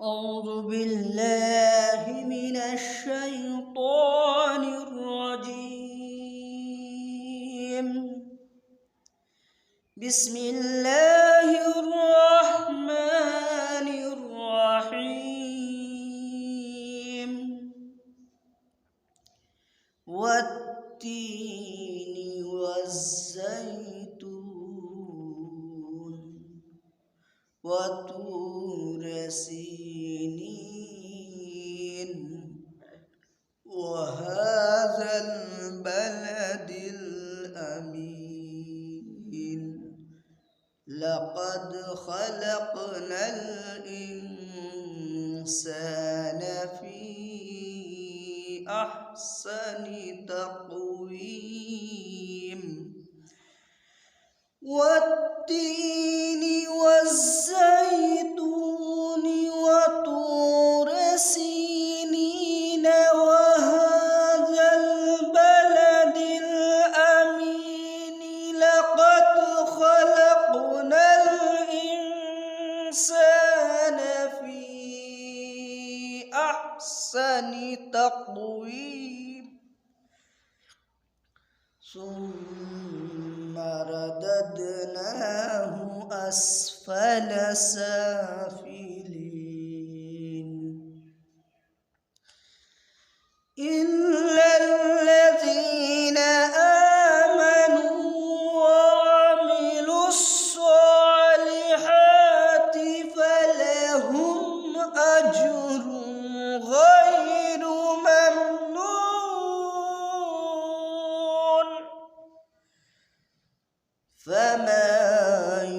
أعوذ بالله من الشيطان الرجيم. بسم الله الرحمن الرحيم. والتين والزيتون وطور سينين وهذا البلد الأمين. لقد خلقنا الإنسان في أحسن تقويم. والتين والزيتون وطور سينين وهذا البلد الأمين. لقد خلقنا الإنسان في أحسن تقويم. ثم رددناه أسفل سافلين إلا الذين آمنوا وعملوا الصالحات فلهم أجر غير ممنون. فما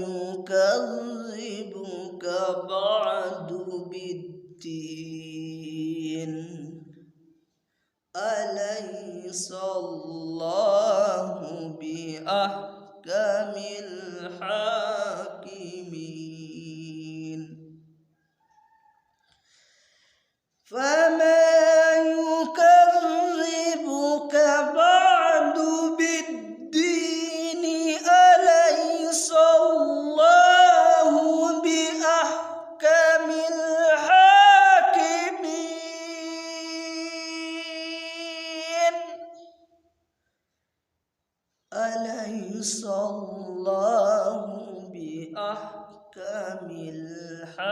يكذبك بعد بالدين؟ أليس الله بأحكم الحاكمين؟ فما يكذبك بعد بالدين؟ أليس الله بأحكم الحاكمين؟ أليس الله بأحكم الحاكمين؟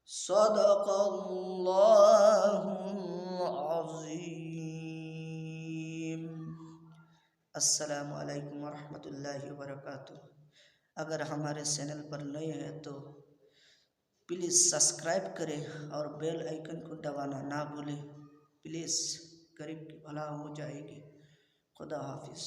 صدق الله العظीम। अस्सलामु अलैकुम वरहमतुल्लाहि वबरकातुह। अगर हमारे चैनल पर नए हैं तो प्लीज़ सब्सक्राइब करें और बेल आइकन को दबाना ना भूलें। प्लीज़, गरीब की भला हो जाएगी। खुदा हाफिज़।